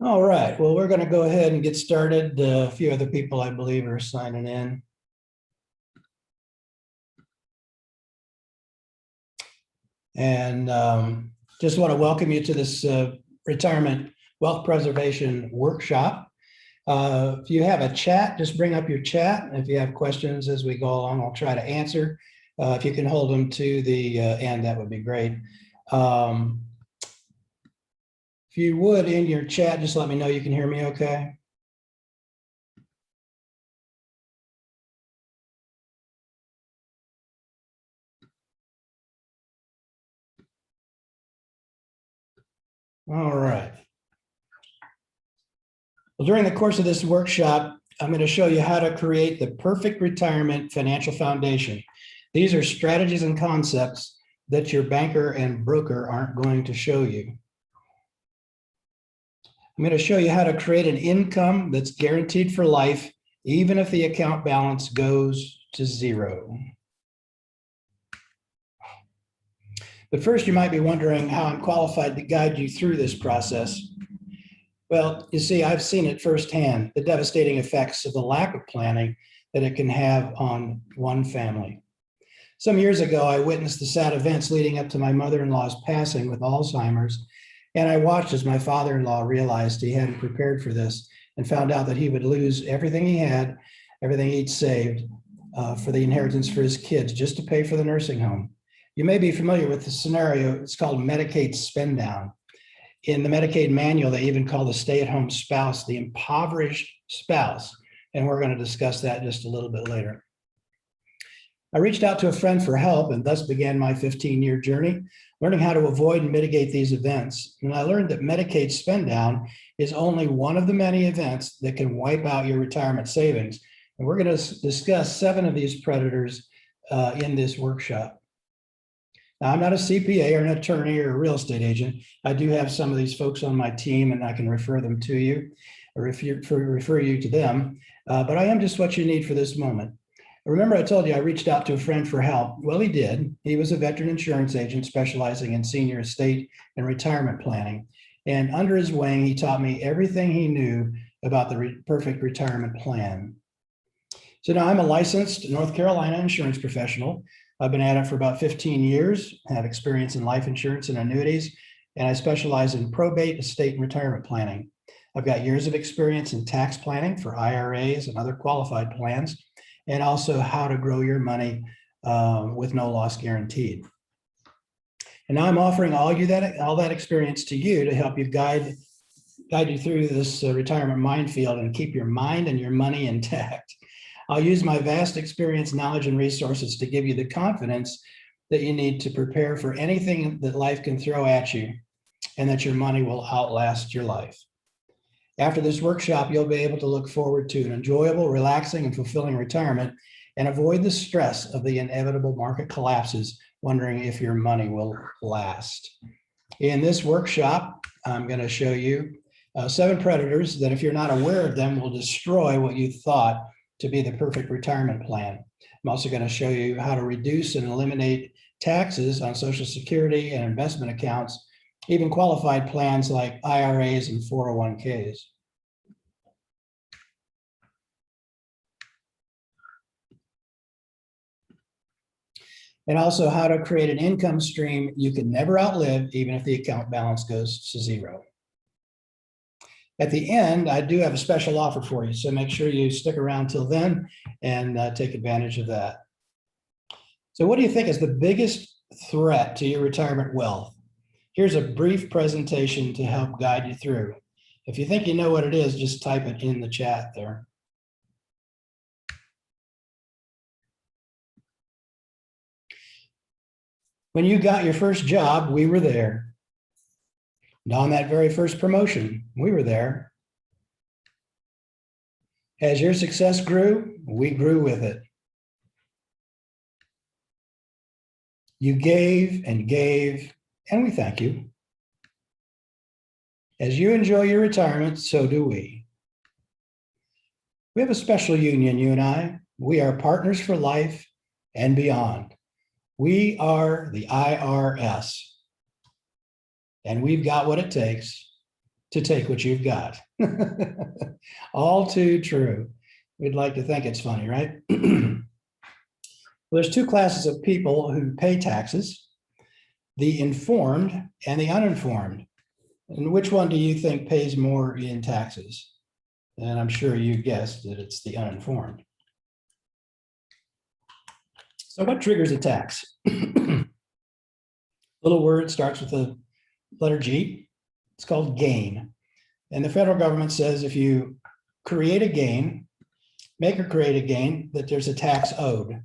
All right, well, we're going to go ahead and get started. A few other people, I believe, are signing in. And just want to welcome you to this retirement wealth preservation workshop. If you have a chat, just bring up your chat. If you have questions as we go along, I'll try to answer. If you can hold them to the end, that would be great. If you would, in your chat, just let me know you can hear me okay. All right. Well, during the course of this workshop, I'm going to show you how to create the perfect retirement financial foundation. These are strategies and concepts that your banker and broker aren't going to show you. I'm going to show you how to create an income that's guaranteed for life, even if the account balance goes to zero. But first, you might be wondering how I'm qualified to guide you through this process. Well, you see, I've seen it firsthand, the devastating effects of the lack of planning that it can have on one family. Some years ago, I witnessed the sad events leading up to my mother-in-law's passing with Alzheimer's, and I watched as my father-in-law realized he hadn't prepared for this and found out that he would lose everything he had, everything he'd saved for the inheritance for his kids, just to pay for the nursing home. You may be familiar with the scenario. It's called Medicaid Spend down. In the Medicaid manual, they even call the stay-at-home spouse the impoverished spouse, and we're going to discuss that just a little bit later. I reached out to a friend for help and thus began my 15-year journey, learning how to avoid and mitigate these events. And I learned that Medicaid Spend down is only one of the many events that can wipe out your retirement savings. And we're going to discuss 7 of these predators in this workshop. Now, I'm not a CPA or an attorney or a real estate agent. I do have some of these folks on my team, and I can refer them to you or refer you to them. But I am just what you need for this moment. Remember, I told you I reached out to a friend for help. Well, he did. He was a veteran insurance agent specializing in senior estate and retirement planning. And under his wing, he taught me everything he knew about the perfect retirement plan. So now I'm a licensed North Carolina insurance professional. I've been at it for about 15 years, have experience in life insurance and annuities, and I specialize in probate, estate, and retirement planning. I've got years of experience in tax planning for IRAs and other qualified plans, and also how to grow your money with no loss guaranteed. And now I'm offering all that experience to you to help you guide you through this retirement minefield and keep your mind and your money intact. I'll use my vast experience, knowledge, and resources to give you the confidence that you need to prepare for anything that life can throw at you, and that your money will outlast your life. After this workshop, you'll be able to look forward to an enjoyable, relaxing, and fulfilling retirement and avoid the stress of the inevitable market collapses, wondering if your money will last. In this workshop, I'm going to show you 7 predators that, if you're not aware of them, will destroy what you thought to be the perfect retirement plan. I'm also going to show you how to reduce and eliminate taxes on Social Security and investment accounts, even qualified plans like IRAs and 401ks. And also how to create an income stream you can never outlive, even if the account balance goes to zero. At the end, I do have a special offer for you, so make sure you stick around till then and take advantage of that. So what do you think is the biggest threat to your retirement wealth? Here's a brief presentation to help guide you through. If you think you know what it is, just type it in the chat there. When you got your first job, we were there. And on that very first promotion, we were there. As your success grew, we grew with it. You gave and gave, and we thank you. As you enjoy your retirement, so do we. We have a special union, you and I. We are partners for life and beyond. We are the IRS, and we've got what it takes to take what you've got. All too true. We'd like to think it's funny, right? There's two classes of people who pay taxes, the informed and the uninformed. And which one do you think pays more in taxes? And I'm sure you guessed that it's the uninformed. So what triggers a tax? Little word starts with the letter G. It's called gain. And the federal government says if you create a gain, make or create a gain, that there's a tax owed.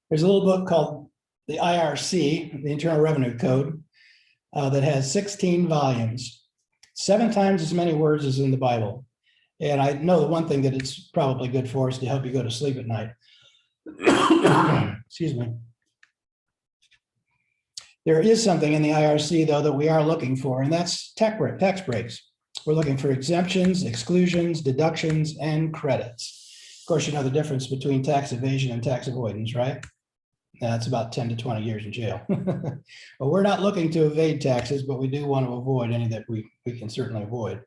There's a little book called the IRC, the Internal Revenue Code, that has 16 volumes, 7 times as many words as in the Bible. And I know the one thing that it's probably good for is to help you go to sleep at night. Excuse me. There is something in the IRC, though, that we are looking for, and that's tax breaks. We're looking for exemptions, exclusions, deductions, and credits. Of course, you know the difference between tax evasion and tax avoidance, right? That's about 10 to 20 years in jail. Well, we're not looking to evade taxes, but we do want to avoid any that we can certainly avoid.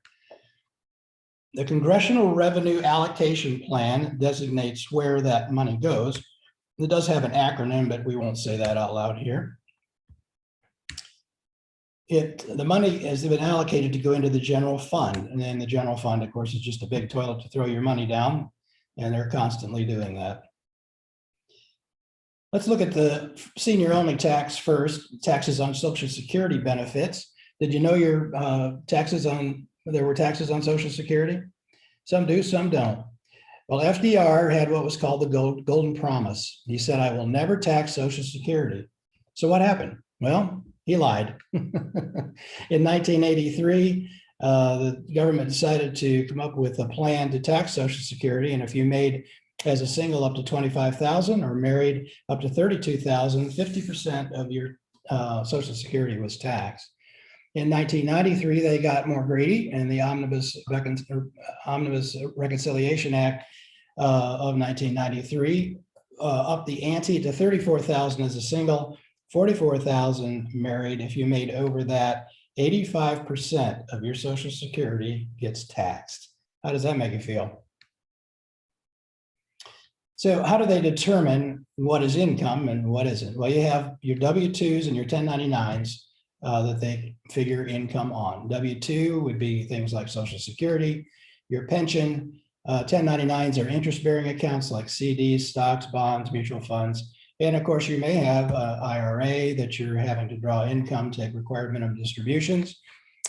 The Congressional Revenue Allocation Plan designates where that money goes. It does have an acronym, but we won't say that out loud here. The money has been allocated to go into the general fund. And then the general fund, of course, is just a big toilet to throw your money down. And they're constantly doing that. Let's look at the senior-only tax first, taxes on Social Security benefits. Did you know there were taxes on Social Security? Some do, some don't. Well, FDR had what was called the Golden Promise. He said, I will never tax Social Security. So what happened? Well, he lied. In 1983, the government decided to come up with a plan to tax Social Security. And if you made as a single up to $25,000 or married up to $32,000, 50% of your Social Security was taxed. In 1993, they got more greedy, and the Omnibus Reconciliation Act of 1993 upped the ante to $34,000 as a single, $44,000 married. If you made over that, 85% of your Social Security gets taxed. How does that make you feel? So how do they determine what is income and what isn't? Well, you have your W-2s and your 1099s that they figure income on. W-2 would be things like Social Security, your pension. 1099s are interest-bearing accounts like CDs, stocks, bonds, mutual funds. And of course, you may have an IRA that you're having to draw income, take required minimum distributions.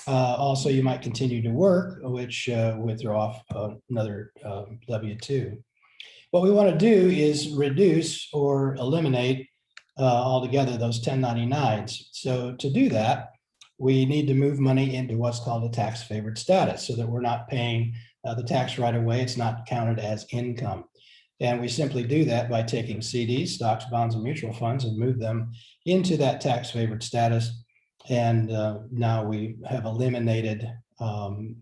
Also, you might continue to work, which would throw off another W-2. What we want to do is reduce or eliminate altogether those 1099s. So to do that, we need to move money into what's called a tax favored status so that we're not paying the tax right away. It's not counted as income. And we simply do that by taking CDs, stocks, bonds, and mutual funds and move them into that tax favored status. And now we have eliminated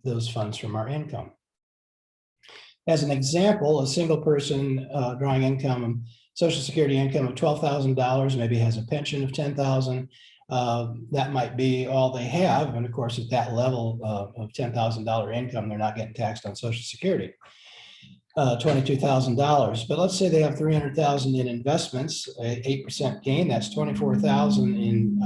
those funds from our income. As an example, a single person drawing income, Social Security income of $12,000, maybe has a pension of $10,000. That might be all they have. And of course, at that level of $10,000 income, they're not getting taxed on Social Security. $22,000. But let's say they have $300,000 in investments, 8% gain, that's $24,000 in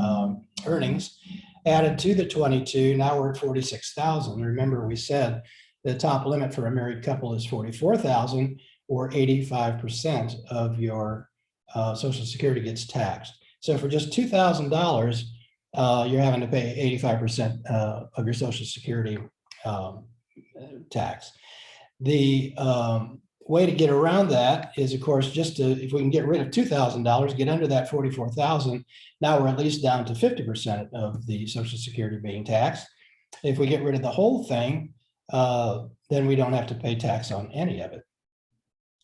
earnings. Added to the 22, now we're at $46,000. Remember, we said the top limit for a married couple is $44,000, or 85% of your Social Security gets taxed. So for just $2,000, you're having to pay 85% of your Social Security tax. The way to get around that is, of course, just to, if we can get rid of $2,000, get under that $44,000, now we're at least down to 50% of the Social Security being taxed. If we get rid of the whole thing, then we don't have to pay tax on any of it.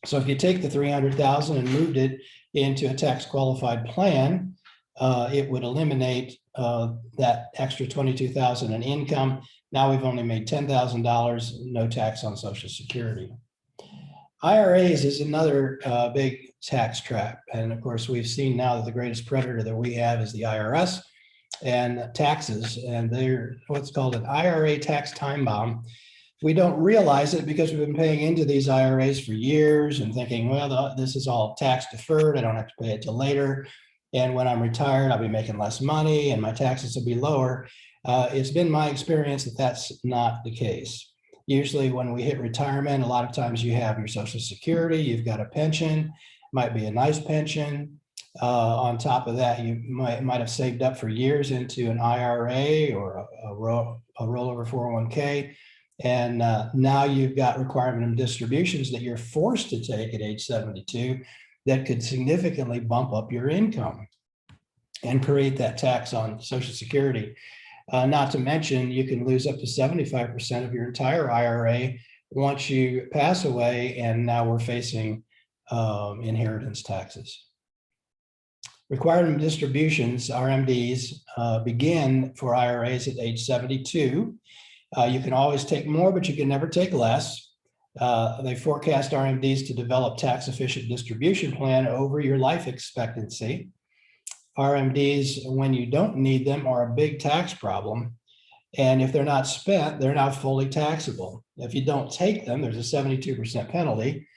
So if you take the $300,000 and moved it into a tax qualified plan, it would eliminate that extra $22,000 in income. Now we've only made $10,000, no tax on Social Security. IRAs is another big tax trap. And of course, we've seen now that the greatest predator that we have is the IRS. and taxes, and they're what's called an IRA tax time bomb. We don't realize it because we've been paying into these IRAs for years and thinking, well, this is all tax deferred. I don't have to pay it till later. And when I'm retired, I'll be making less money and my taxes will be lower. It's been my experience that that's not the case. Usually when we hit retirement, a lot of times you have your Social Security, you've got a pension, might be a nice pension. On top of that, you might have saved up for years into an IRA or a rollover 401k. And now you've got requirement of distributions that you're forced to take at age 72 that could significantly bump up your income and create that tax on Social Security. Not to mention, you can lose up to 75% of your entire IRA once you pass away, and now we're facing inheritance taxes. Requirement distributions, RMDs, begin for IRAs at age 72. You can always take more, but you can never take less. They forecast RMDs to develop tax-efficient distribution plan over your life expectancy. RMDs, when you don't need them, are a big tax problem. And if they're not spent, they're now fully taxable. If you don't take them, there's a 72% penalty.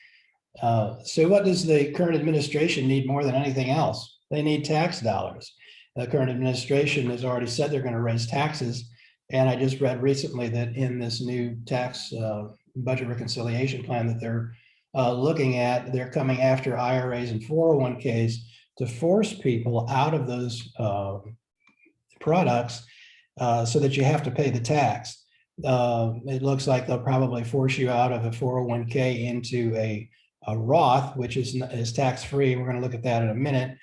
So what does the current administration need more than anything else? They need tax dollars. The current administration has already said they're going to raise taxes. And I just read recently that in this new tax budget reconciliation plan that they're looking at, they're coming after IRAs and 401ks to force people out of those products so that you have to pay the tax. It looks like they'll probably force you out of a 401k into a Roth, which is tax-free. We're going to look at that in a minute.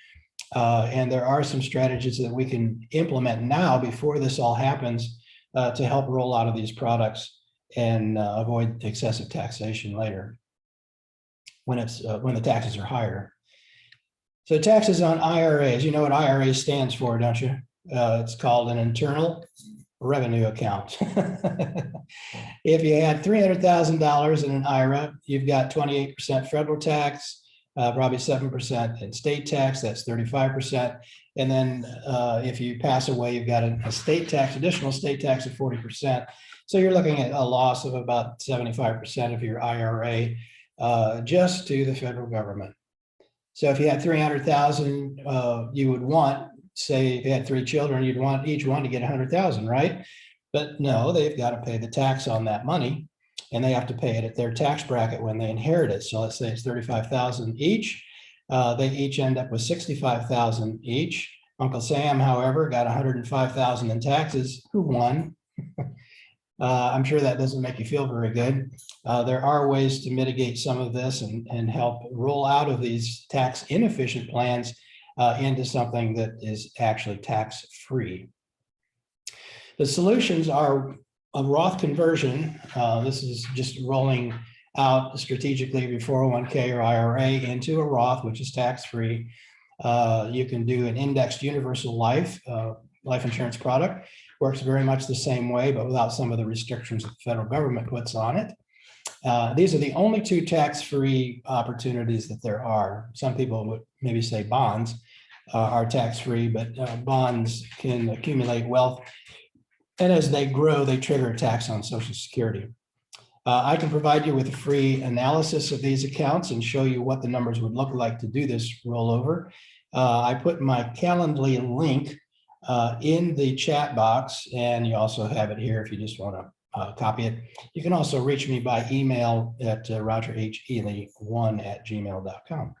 And there are some strategies that we can implement now before this all happens to help roll out of these products and avoid excessive taxation later when the taxes are higher. So taxes on IRAs, you know what IRA stands for, don't you? It's called an internal revenue account. If you had $300,000 in an IRA, you've got 28% federal tax, probably 7% in state tax, that's 35%. And then if you pass away, you've got a state tax, additional state tax of 40%. So you're looking at a loss of about 75% of your IRA just to the federal government. So if you had 300,000, you would want, say, if you had 3 children, you'd want each one to get 100,000, right? But no, they've got to pay the tax on that money, and they have to pay it at their tax bracket when they inherit it. So let's say it's 35,000 each. They each end up with 65,000 each. Uncle Sam, however, got 105,000 in taxes. Who won? I'm sure that doesn't make you feel very good. There are ways to mitigate some of this and help roll out of these tax inefficient plans into something that is actually tax-free. The solutions are a Roth conversion. This is just rolling out strategically your 401k or IRA into a Roth, which is tax-free. You can do an indexed universal life insurance product. Works very much the same way, but without some of the restrictions that the federal government puts on it. These are the only 2 tax-free opportunities that there are. Some people would maybe say bonds are tax-free, but bonds can accumulate wealth. And as they grow, they trigger a tax on Social Security. I can provide you with a free analysis of these accounts and show you what the numbers would look like to do this rollover. I put my Calendly link in the chat box, and you also have it here if you just want to copy it. You can also reach me by email at rogerhealy1@gmail.com.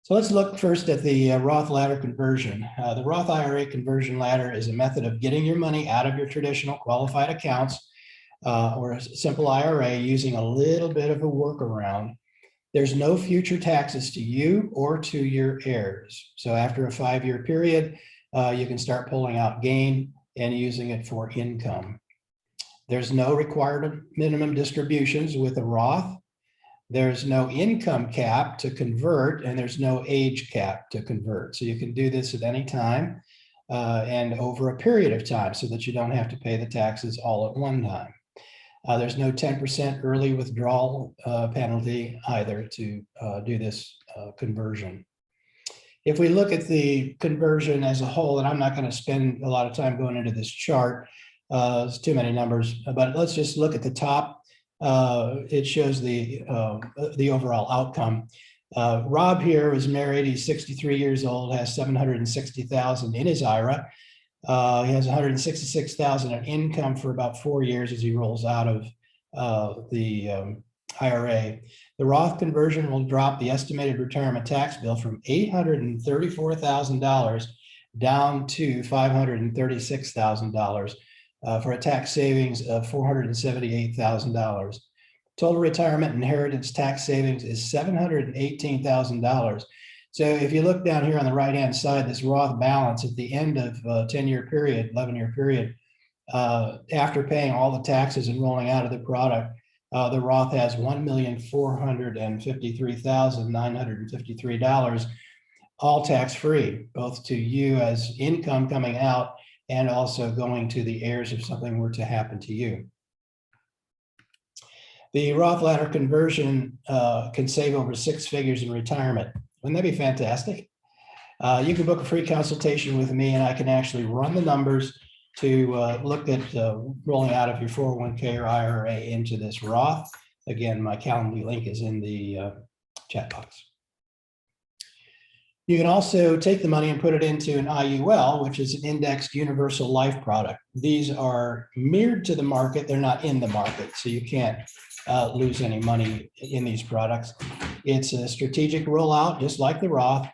So let's look first at the Roth ladder conversion. The Roth IRA conversion ladder is a method of getting your money out of your traditional qualified accounts or a simple IRA using a little bit of a workaround. There's no future taxes to you or to your heirs. So after a 5-year period, you can start pulling out gain and using it for income. There's no required minimum distributions with a Roth. There's no income cap to convert, and there's no age cap to convert. So you can do this at any time and over a period of time so that you don't have to pay the taxes all at one time. There's no 10% early withdrawal penalty either to do this conversion. If we look at the conversion as a whole, and I'm not going to spend a lot of time going into this chart, it's too many numbers, but let's just look at the top. It shows the overall outcome. Rob here is married. He's 63 years old, has 760,000 in his IRA. He has 166,000 in income for about 4 years as he rolls out of the IRA. The Roth conversion will drop the estimated retirement tax bill from $834,000 down to $536,000 for a tax savings of $478,000. Total retirement inheritance tax savings is $718,000. So if you look down here on the right-hand side, this Roth balance at the end of a 10-year period, 11-year period, after paying all the taxes and rolling out of the product, the Roth has $1,453,953, all tax-free, both to you as income coming out and also going to the heirs if something were to happen to you. The Roth ladder conversion can save over 6 figures in retirement. Wouldn't that be fantastic? You can book a free consultation with me and I can actually run the numbers to look at rolling out of your 401k or IRA into this Roth. Again, my Calendly link is in the chat box. You can also take the money and put it into an IUL, which is an indexed universal life product. These are mirrored to the market. They're not in the market, so you can't lose any money in these products. It's a strategic rollout, just like the Roth.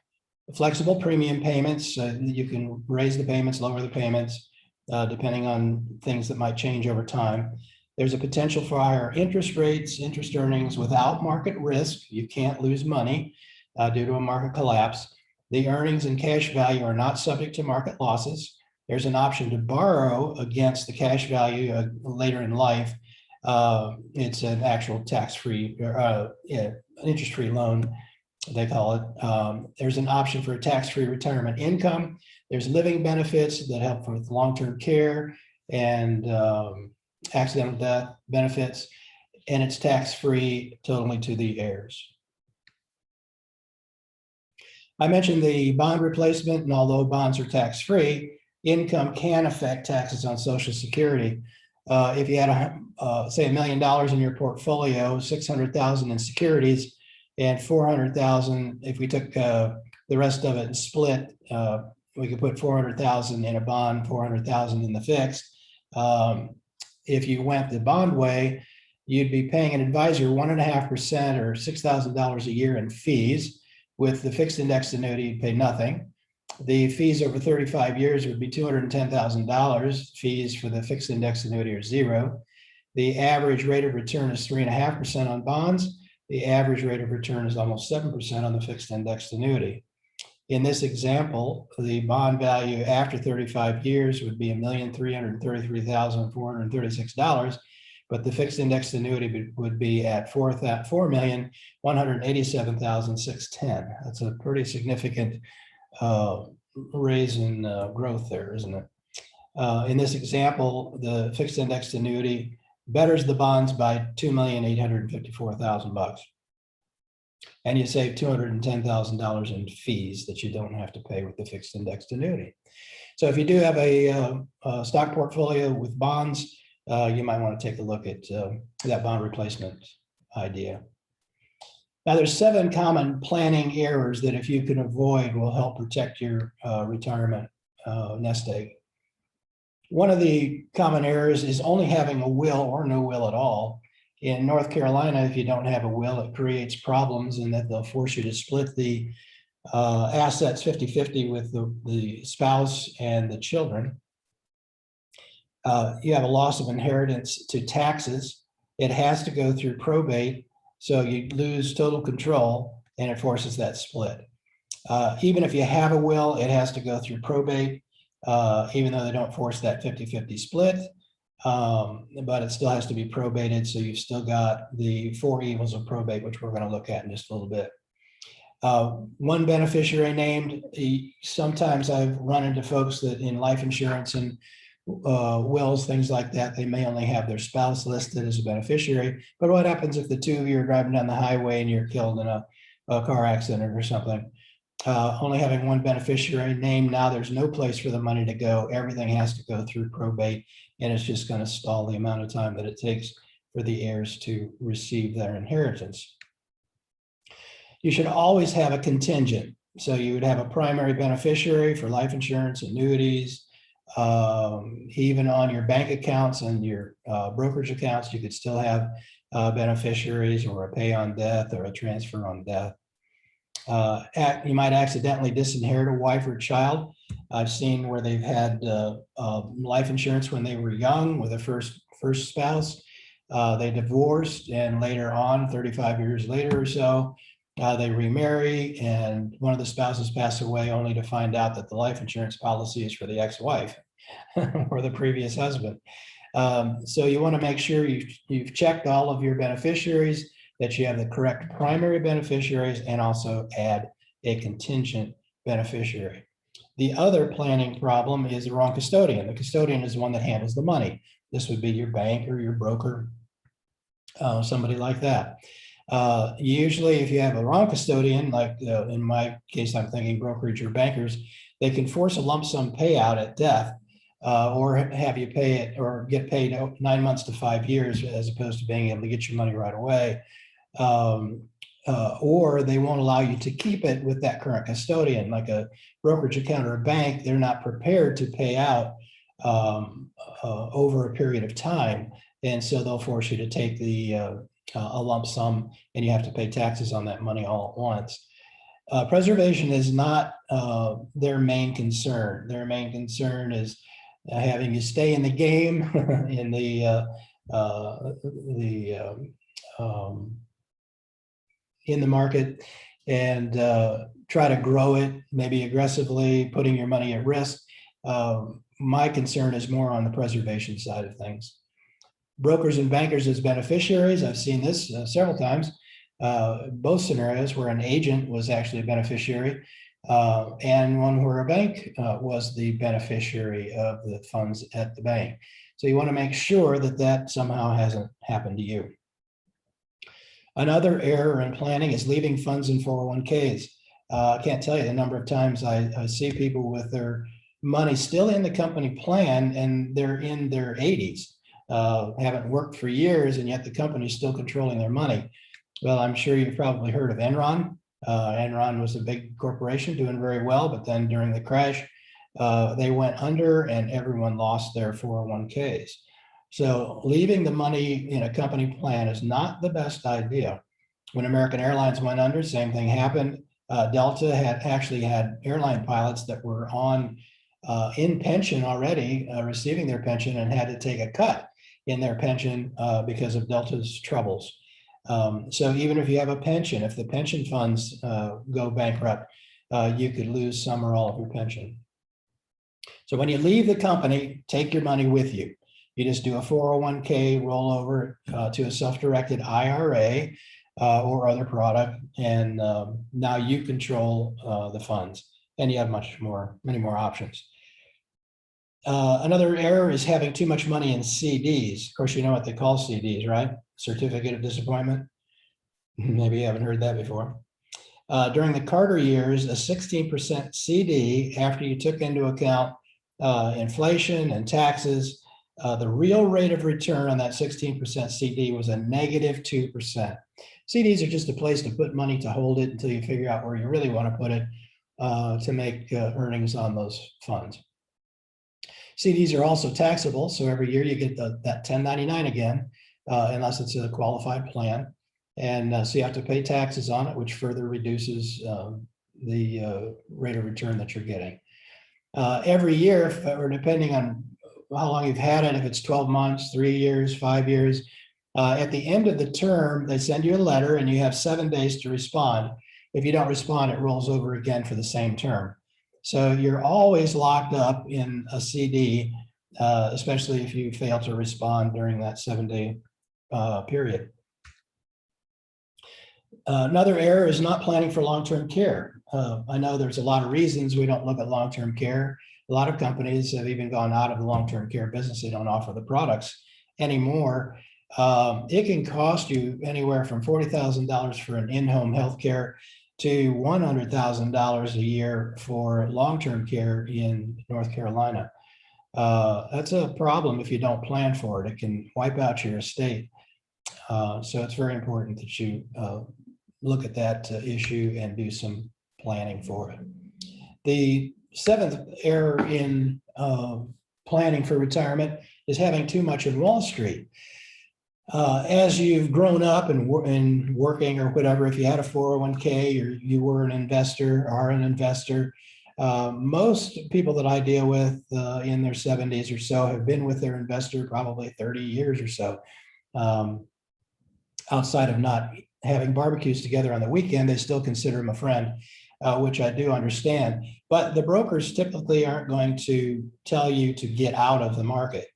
Flexible premium payments. You can raise the payments, lower the payments, depending on things that might change over time. There's a potential for higher interest rates, interest earnings without market risk. You can't lose money due to a market collapse. The earnings and cash value are not subject to market losses. There's an option to borrow against the cash value later in life. It's an actual tax-free, interest-free loan, they call it. There's an option for a tax-free retirement income. There's living benefits that help with long-term care and accidental death benefits, and it's tax-free totally to the heirs. I mentioned the bond replacement, and although bonds are tax-free, income can affect taxes on Social Security. If you had, say, $1 million in your portfolio, 600,000 in securities, and 400,000, if we took the rest of it and split, we could put 400,000 in a bond, 400,000 in the fixed. If you went the bond way, you'd be paying an advisor 1.5% or $6,000 a year in fees. With the fixed indexed annuity, you'd pay nothing. The fees over 35 years would be $210,000. Fees for the fixed indexed annuity are zero. The average rate of return is 3.5% on bonds. The average rate of return is almost 7% on the fixed indexed annuity. In this example, the bond value after 35 years would be $1,333,436, but the fixed indexed annuity would be at $4,187,610. That's a pretty significant raise in growth there, isn't it? In this example, the fixed indexed annuity betters the bonds by $2,854,000, and you save $210,000 in fees that you don't have to pay with the fixed indexed annuity. So if you do have a stock portfolio with bonds, you might want to take a look at that bond replacement idea. Now, there's 7 common planning errors that if you can avoid will help protect your retirement nest egg. One of the common errors is only having a will or no will at all. In North Carolina, if you don't have a will, it creates problems in that they'll force you to split the assets 50-50 with the spouse and the children. You have a loss of inheritance to taxes. It has to go through probate, so you lose total control and it forces that split. Even if you have a will, it has to go through probate, even though they don't force that 50-50 split, but it still has to be probated. So you've still got the 4 evils of probate, which we're going to look at in just a little bit. One beneficiary named. Sometimes I've run into folks that in life insurance and wills, things like that, they may only have their spouse listed as a beneficiary. But what happens if the two of you are driving down the highway and you're killed in a car accident or something? only having one beneficiary name. Now there's no place for the money to go. Everything has to go through probate, and it's just going to stall the amount of time that it takes for the heirs to receive their inheritance. You should always have a contingent. So you would have a primary beneficiary for life insurance, annuities, even on your bank accounts and your brokerage accounts, you could still have beneficiaries, or a pay on death or a transfer on death. You might accidentally disinherit a wife or child. I've seen where they've had life insurance when they were young with a first spouse. They divorced, and later on, 35 years later or so, they remarry, and one of the spouses passed away, only to find out that the life insurance policy is for the ex-wife or the previous husband. So you want to make sure you've checked all of your beneficiaries, that you have the correct primary beneficiaries, and also add a contingent beneficiary. The other planning problem is the wrong custodian. The custodian is the one that handles the money. This would be your bank or your broker, somebody like that. Usually if you have a wrong custodian, like in my case, I'm thinking brokerage or bankers, they can force a lump sum payout at death, or have you pay it or get paid 9 months to 5 years, as opposed to being able to get your money right away. Or they won't allow you to keep it with that current custodian. Like a brokerage account or a bank, they're not prepared to pay out over a period of time. And so they'll force you to take a lump sum, and you have to pay taxes on that money all at once. Preservation is not their main concern. Their main concern is having you stay in the game, in the market, and try to grow it, maybe aggressively, putting your money at risk. My concern is more on the preservation side of things. Brokers and bankers as beneficiaries, I've seen this several times, both scenarios where an agent was actually a beneficiary, and one where a bank was the beneficiary of the funds at the bank. So you want to make sure that that somehow hasn't happened to you. Another error in planning is leaving funds in 401ks. I can't tell you the number of times I see people with their money still in the company plan, and they're in their 80s. Haven't worked for years, and yet the company is still controlling their money. Well, I'm sure you've probably heard of Enron. Enron was a big corporation doing very well, but then during the crash, they went under, and everyone lost their 401ks. So leaving the money in a company plan is not the best idea. When American Airlines went under, same thing happened. Delta had actually had airline pilots that were in pension already, receiving their pension, and had to take a cut in their pension because of Delta's troubles. So even if you have a pension, if the pension funds go bankrupt, you could lose some or all of your pension. So when you leave the company, take your money with you. You just do a 401k rollover to a self-directed IRA or other product, and now you control the funds, and you have many more options. Another error is having too much money in CDs. Of course, you know what they call CDs, right? Certificate of Disappointment. Maybe you haven't heard that before. During the Carter years, a 16% CD, after you took into account inflation and taxes, the real rate of return on that 16% CD was a -2%. CDs are just a place to put money to hold it until you figure out where you really want to put it to make earnings on those funds. CDs are also taxable, so every year you get that 1099 again, unless it's a qualified plan. And so you have to pay taxes on it, which further reduces the rate of return that you're getting. Every year, or depending on how long you've had it, if it's 12 months, 3 years, 5 years, at the end of the term, they send you a letter and you have 7 days to respond. If you don't respond, it rolls over again for the same term. So you're always locked up in a CD, especially if you fail to respond during that 7-day period. Another error is not planning for long-term care. I know there's a lot of reasons we don't look at long-term care. A lot of companies have even gone out of the long-term care business. They don't offer the products anymore. It can cost you anywhere from $40,000 for an in-home healthcare to $100,000 a year for long-term care in North Carolina. That's a problem if you don't plan for it. It can wipe out your estate. So it's very important that you look at that issue and do some planning for it. The seventh error in planning for retirement is having too much in Wall Street. As you've grown up and working or whatever, if you had a 401k or you were an investor, are an investor, most people that I deal with in their 70s or so have been with their investor probably 30 years or so. Outside of not having barbecues together on the weekend, they still consider him a friend, which I do understand. But the brokers typically aren't going to tell you to get out of the market.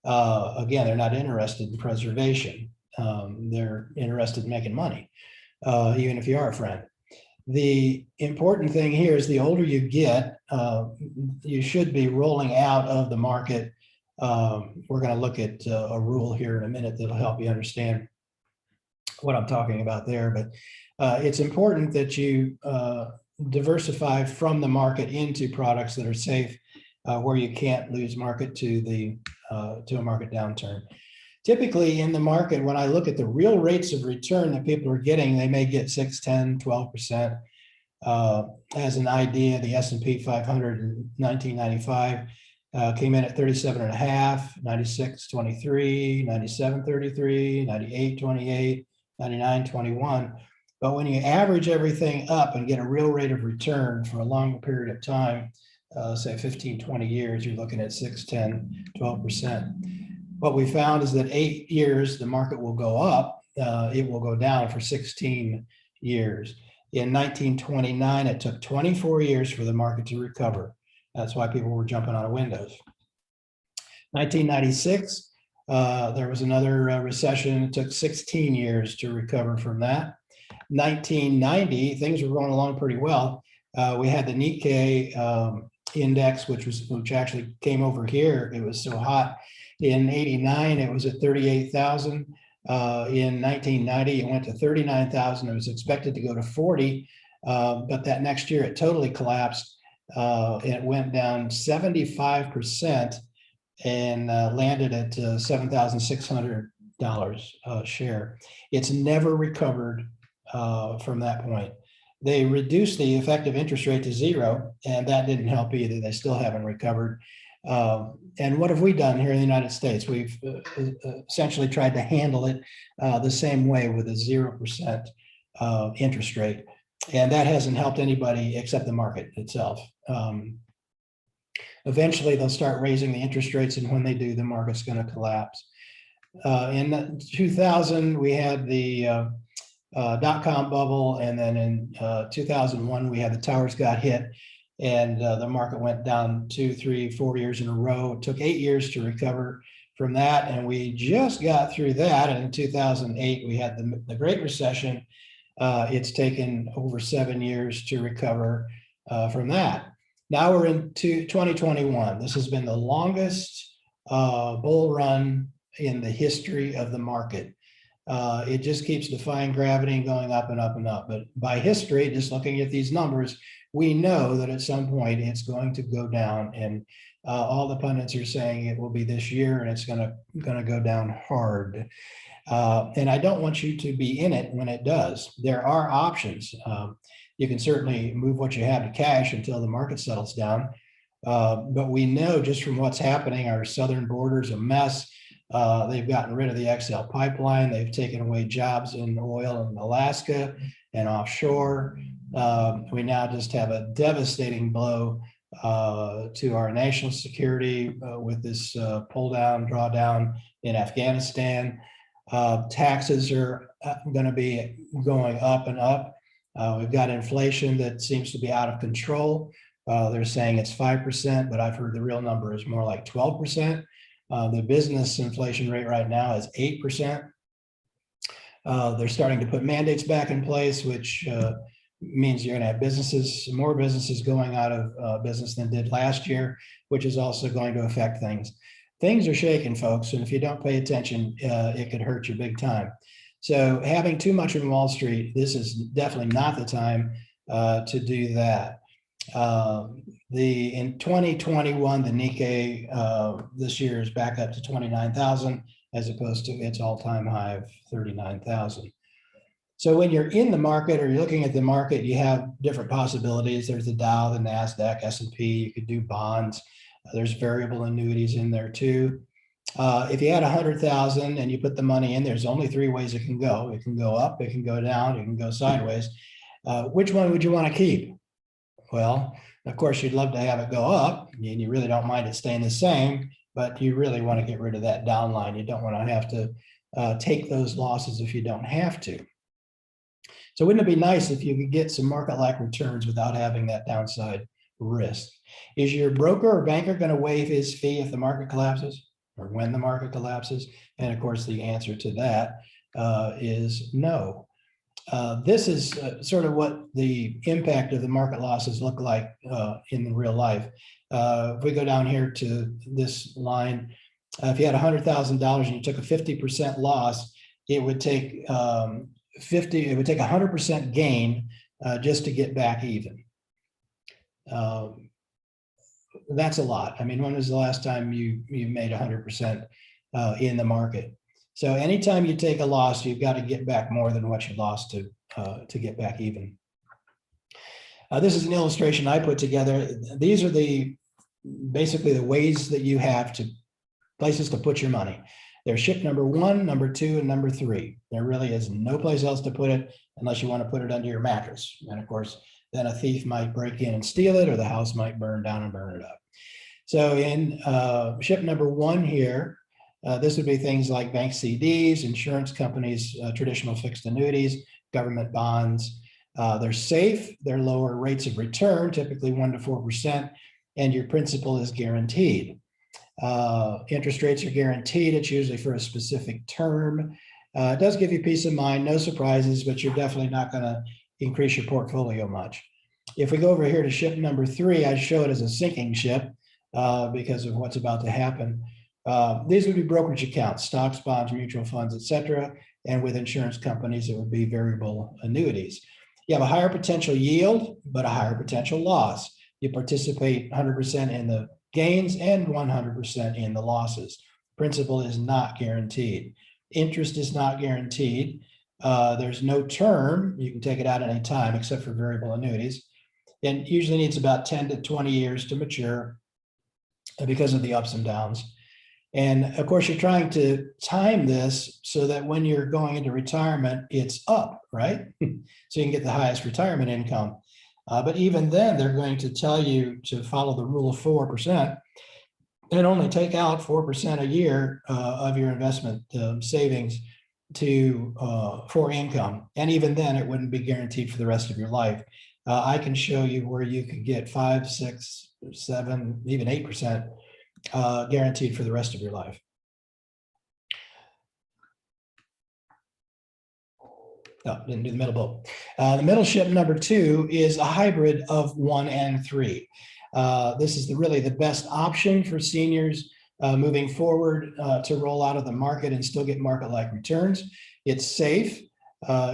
Again, they're not interested in preservation. They're interested in making money, even if you are a friend. The important thing here is the older you get, you should be rolling out of the market. We're going to look at a rule here in a minute that'll help you understand what I'm talking about there. But it's important that you diversify from the market into products that are safe, where you can't lose market to a market downturn. Typically in the market, when I look at the real rates of return that people are getting, they may get 6, 10, 12%. As an idea, the S&P 500 in 1995 came in at 37.5, 96, 23, 97, 33, 98, 28, 99, 21. But when you average everything up and get a real rate of return for a long period of time, say 15, 20 years, you're looking at 6, 10, 12%. What we found is that 8 years, the market will go up. It will go down for 16 years. In 1929, it took 24 years for the market to recover. That's why people were jumping out of windows. 1996, there was another recession. It took 16 years to recover from that. 1990, things were going along pretty well. We had the Nikkei index, which actually came over here. It was so hot. In 89, it was at 38,000. In 1990, it went to 39,000. It was expected to go to 40, but that next year it totally collapsed. It went down 75% and landed at $7,600 a share. It's never recovered from that point. They reduced the effective interest rate to 0, and that didn't help either. They still haven't recovered. And what have we done here in the United States? We've essentially tried to handle it the same way with a 0% interest rate. And that hasn't helped anybody except the market itself. Eventually, they'll start raising the interest rates, and when they do, the market's going to collapse. In 2000, we had the dot-com bubble, and then in 2001, we had the towers got hit, and the market went down 2, 3, 4 years in a row. It took 8 years to recover from that, and we just got through that. And in 2008, we had the Great Recession. It's taken over 7 years to recover from that. Now we're into 2021. This has been the longest bull run in the history of the market. It just keeps defying gravity and going up and up and up. But by history, just looking at these numbers, we know that at some point it's going to go down, and all the pundits are saying it will be this year, and it's going to go down hard. And I don't want you to be in it when it does. There are options. You can certainly move what you have to cash until the market settles down. But we know just from what's happening, our southern border's a mess. They've gotten rid of the XL pipeline. They've taken away jobs in oil in Alaska and offshore. We now just have a devastating blow to our national security with this pull down, drawdown in Afghanistan. Taxes are going to be going up and up. We've got inflation that seems to be out of control. They're saying it's 5%, but I've heard the real number is more like 12%. The business inflation rate right now is 8%. They're starting to put mandates back in place, which means you're going to have more businesses going out of business than did last year, which is also going to affect things. Things are shaking, folks, and if you don't pay attention, it could hurt you big time. So having too much in Wall Street, this is definitely not the time. to do that. In 2021, the Nikkei this year is back up to 29,000 as opposed to its all-time high of 39,000. So when you're in the market or you're looking at the market, you have different possibilities. There's the Dow, the NASDAQ, S&P. You could do bonds. There's variable annuities in there too. If you had 100,000 and you put the money in, there's only three ways it can go. It can go up, it can go down, it can go sideways. Which one would you want to keep? Well, of course, you'd love to have it go up, and you really don't mind it staying the same, but you really want to get rid of that downline. You don't want to have to take those losses if you don't have to. So wouldn't it be nice if you could get some market-like returns without having that downside risk? Is your broker or banker going to waive his fee if the market collapses or when the market collapses? And of course, the answer to that is no. This is sort of what the impact of the market losses look like in real life. If we go down here to this line, if you had $100,000 and you took a 50% loss, it would take 100% gain just to get back even. That's a lot. I mean, when was the last time you made 100% in the market? So anytime you take a loss, you've got to get back more than what you lost to get back even. This is an illustration I put together. These are basically the ways that you have places to put your money. There's ship number 1, number 2, and number 3. There really is no place else to put it unless you want to put it under your mattress. And of course, then a thief might break in and steal it, or the house might burn down and burn it up. So in ship number 1 here, this would be things like bank CDs, insurance companies, traditional fixed annuities, government bonds. They're safe, they're lower rates of return, typically 1 to 4%, and your principal is guaranteed. Interest rates are guaranteed. It's usually for a specific term. It does give you peace of mind, no surprises, but you're definitely not going to increase your portfolio much. If we go over here to ship number 3, I show it as a sinking ship because of what's about to happen. These would be brokerage accounts, stocks, bonds, mutual funds, etc. And with insurance companies, it would be variable annuities. You have a higher potential yield, but a higher potential loss. You participate 100% in the gains and 100% in the losses. Principal is not guaranteed. Interest is not guaranteed. There's no term. You can take it out at any time except for variable annuities. And usually needs about 10 to 20 years to mature because of the ups and downs. And of course, you're trying to time this so that when you're going into retirement, it's up, right? So you can get the highest retirement income. But even then, they're going to tell you to follow the rule of 4% and only take out 4% a year of your investment savings for income. And even then, it wouldn't be guaranteed for the rest of your life. I can show you where you could get 5, 6, 7, even 8% guaranteed for the rest of your life. No, didn't do the middle boat. The middle ship number 2 is a hybrid of 1 and 3. This is really the best option for seniors moving forward to roll out of the market and still get market-like returns. It's safe,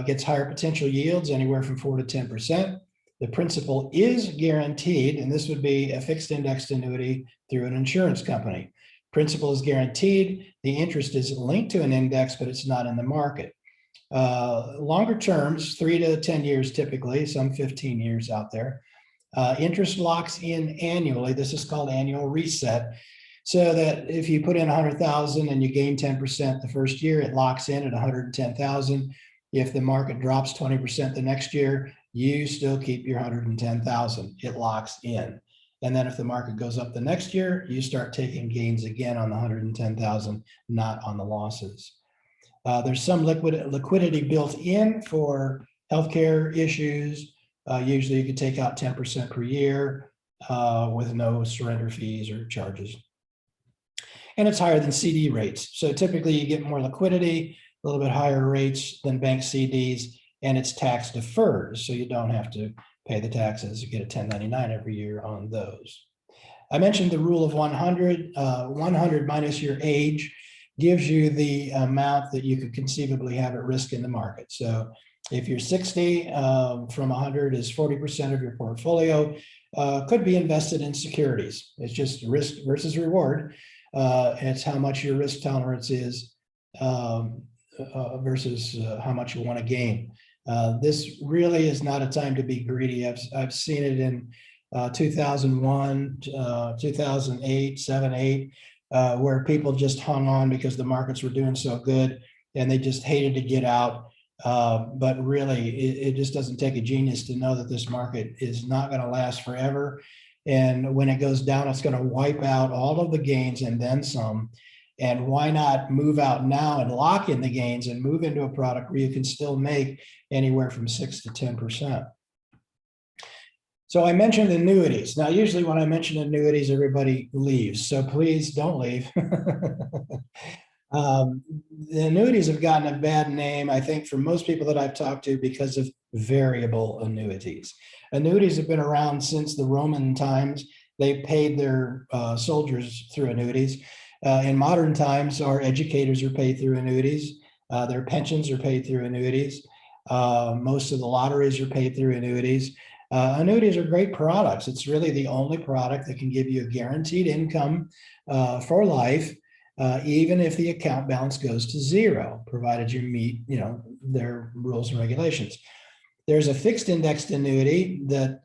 gets higher potential yields, anywhere from 4 to 10%. The principal is guaranteed, and this would be a fixed indexed annuity through an insurance company. Principal is guaranteed. The interest is linked to an index, but it's not in the market. Longer terms, 3 to 10 years typically, some 15 years out there. Interest locks in annually. This is called annual reset. So that if you put in 100,000 and you gain 10% the first year, it locks in at 110,000. If the market drops 20% the next year, you still keep your 110,000. It locks in. And then if the market goes up the next year, you start taking gains again on the 110,000, not on the losses. There's some liquidity built in for healthcare issues. Usually you could take out 10% per year with no surrender fees or charges. And it's higher than CD rates. So typically you get more liquidity, a little bit higher rates than bank CDs, and it's tax deferred. So you don't have to pay the taxes. You get a 1099 every year on those. I mentioned the rule of 100. 100 minus your age gives you the amount that you could conceivably have at risk in the market. So If you're 60, from 100 is 40% of your portfolio, could be invested in securities. It's just risk versus reward. It's how much your risk tolerance is versus how much you want to gain. This really is not a time to be greedy. I've seen it in 2001, 2008, 7, 8, where people just hung on because the markets were doing so good and they just hated to get out. But really, it just doesn't take a genius to know that this market is not going to last forever. And when it goes down, it's going to wipe out all of the gains and then some. And why not move out now and lock in the gains and move into a product where you can still make anywhere from 6 to 10%. So I mentioned annuities. Now, usually when I mention annuities, everybody leaves. So please don't leave. The annuities have gotten a bad name, I think, for most people that I've talked to because of variable annuities. Annuities have been around since the Roman times. They paid their soldiers through annuities. In modern times, our educators are paid through annuities. Their pensions are paid through annuities. Most of the lotteries are paid through annuities. Annuities are great products. It's really the only product that can give you a guaranteed income for life, even if the account balance goes to zero, provided you meet, their rules and regulations. There's a fixed indexed annuity that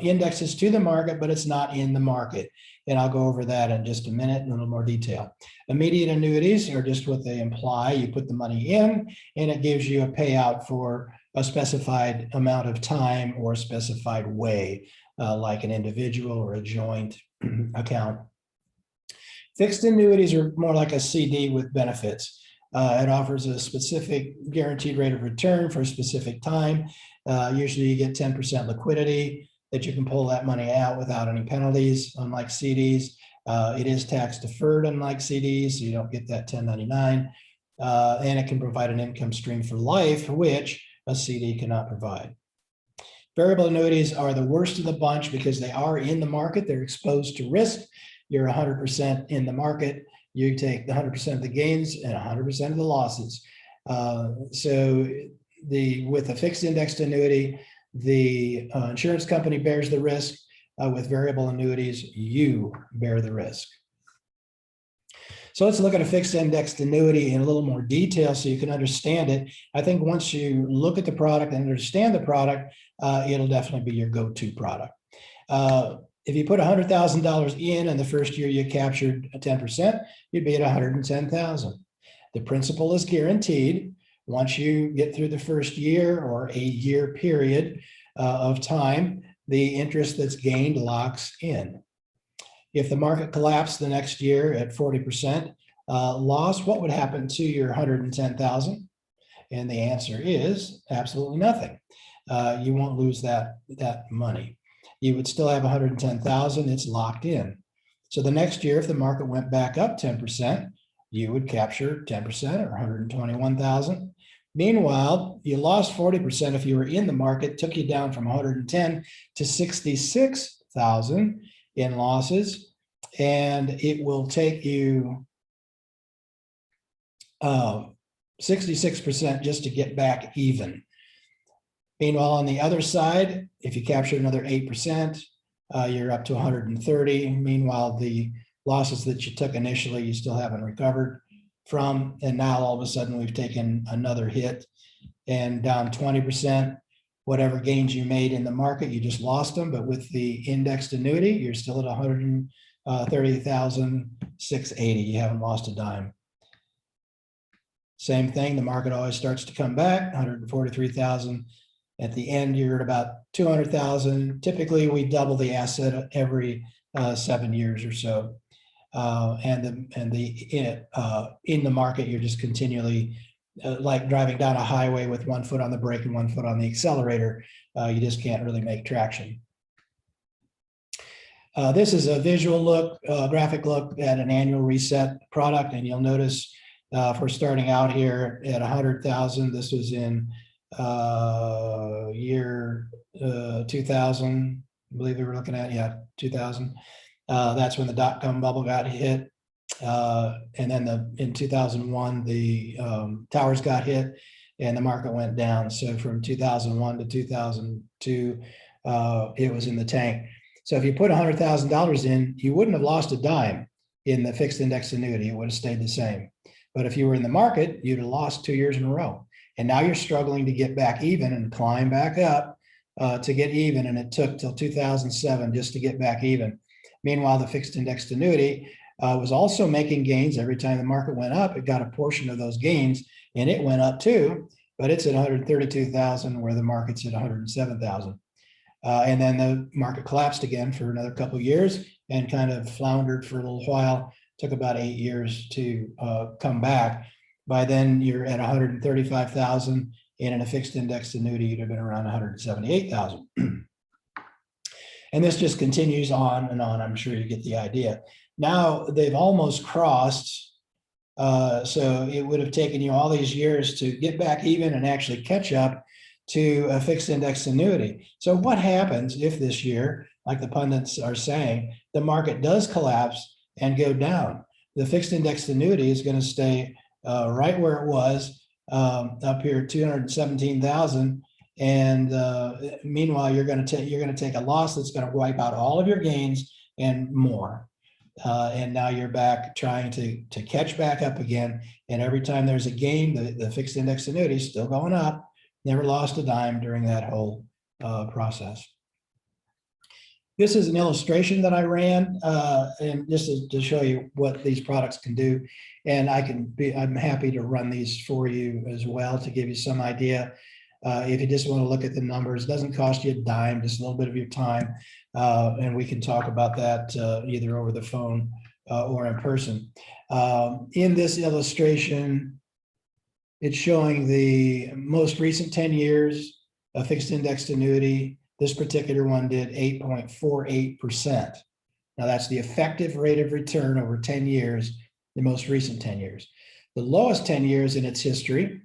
indexes to the market, but it's not in the market. And I'll go over that in just a minute in a little more detail. Immediate annuities are just what they imply. You put the money in and it gives you a payout for a specified amount of time or a specified way, like an individual or a joint account. Fixed annuities are more like a CD with benefits. It offers a specific guaranteed rate of return for a specific time. Usually you get 10% liquidity that you can pull that money out without any penalties, unlike CDs. It is tax deferred, unlike CDs, so you don't get that 1099. And it can provide an income stream for life, which a CD cannot provide. Variable annuities are the worst of the bunch because they are in the market. They're exposed to risk. You're 100% in the market. You take the 100% of the gains and 100% of the losses. With a fixed indexed annuity, the insurance company bears the risk. With variable annuities, you bear the risk. So let's look at a fixed indexed annuity in a little more detail so you can understand it. I think once you look at the product and understand the product, it'll definitely be your go-to product. If you put $100,000 in and the first year you captured 10%, you'd be at $110,000. The principal is guaranteed. Once you get through the first year or a year period of time, the interest that's gained locks in. If the market collapsed the next year at 40% loss, what would happen to your $110,000? And the answer is absolutely nothing. You won't lose that money. You would still have 110,000. It's locked in. So the next year, if the market went back up 10%, you would capture 10% or 121,000. Meanwhile, you lost 40% if you were in the market, took you down from 110 to 66,000 in losses, and it will take you 66% just to get back even. Meanwhile, on the other side, if you capture another 8%, you're up to 130. Meanwhile, the losses that you took initially, you still haven't recovered from. And now all of a sudden we've taken another hit and down 20%. Whatever gains you made in the market, you just lost them. But with the indexed annuity, you're still at 130,680. You haven't lost a dime. Same thing, the market always starts to come back, 143,000. At the end, you're at about 200,000. Typically, we double the asset every 7 years or so. In the market, you're just continually like driving down a highway with one foot on the brake and one foot on the accelerator. You just can't really make traction. This is a visual look, graphic look at an annual reset product, and you'll notice if we're starting out here at 100,000. This was in year 2000, I believe we were looking at, 2000. That's when the dot-com bubble got hit. And then in 2001, the towers got hit. and the market went down. So from 2001 to 2002, it was in the tank. So if you put $100,000 in, you wouldn't have lost a dime in the fixed index annuity. It would have stayed the same. But if you were in the market, you'd have lost 2 years in a row. And now you're struggling to get back even and climb back up to get even. And it took till 2007 just to get back even. Meanwhile, the fixed indexed annuity was also making gains. Every time the market went up, it got a portion of those gains, and it went up too, but it's at 132,000 where the market's at 107,000. And then the market collapsed again for another couple of years and kind of floundered for a little while. Took about 8 years to come back. By then, you're at 135,000, and in a fixed indexed annuity, you'd have been around 178,000. And this just continues on and on. I'm sure you get the idea. Now they've almost crossed. So it would have taken you all these years to get back even and actually catch up to a fixed index annuity. So what happens if this year, like the pundits are saying, the market does collapse and go down? The fixed index annuity is going to stay right where it was up here, 217,000. And meanwhile, you're going to take a loss that's going to wipe out all of your gains and more. And now you're back trying to catch back up again. And every time there's a gain, the fixed index annuity is still going up. Never lost a dime during that whole process. This is an illustration that I ran, and this is to show you what these products can do. And I'm happy to run these for you as well to give you some idea. If you just want to look at the numbers, it doesn't cost you a dime, just a little bit of your time. And we can talk about that either over the phone or in person. In this illustration, it's showing the most recent 10 years of fixed indexed annuity. This particular one did 8.48%. Now that's the effective rate of return over 10 years, the most recent 10 years. The lowest 10 years in its history,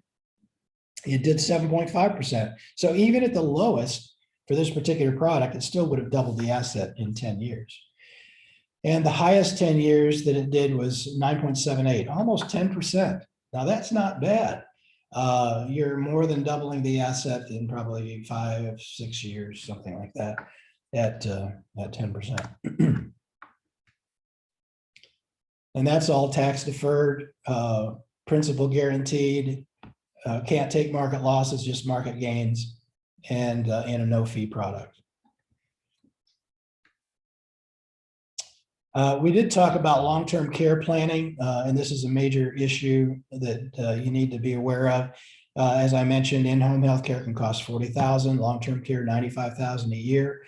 it did 7.5%. So even at the lowest for this particular product, it still would have doubled the asset in 10 years. And the highest 10 years that it did was 9.78, almost 10%. Now that's not bad. You're more than doubling the asset in probably 5, 6 years, something like that, at 10%. And that's all tax deferred, principal guaranteed, can't take market losses, just market gains, and a no fee product. We did talk about long-term care planning, and this is a major issue that you need to be aware of. As I mentioned, in-home healthcare can cost $40,000, long-term care $95,000 a year.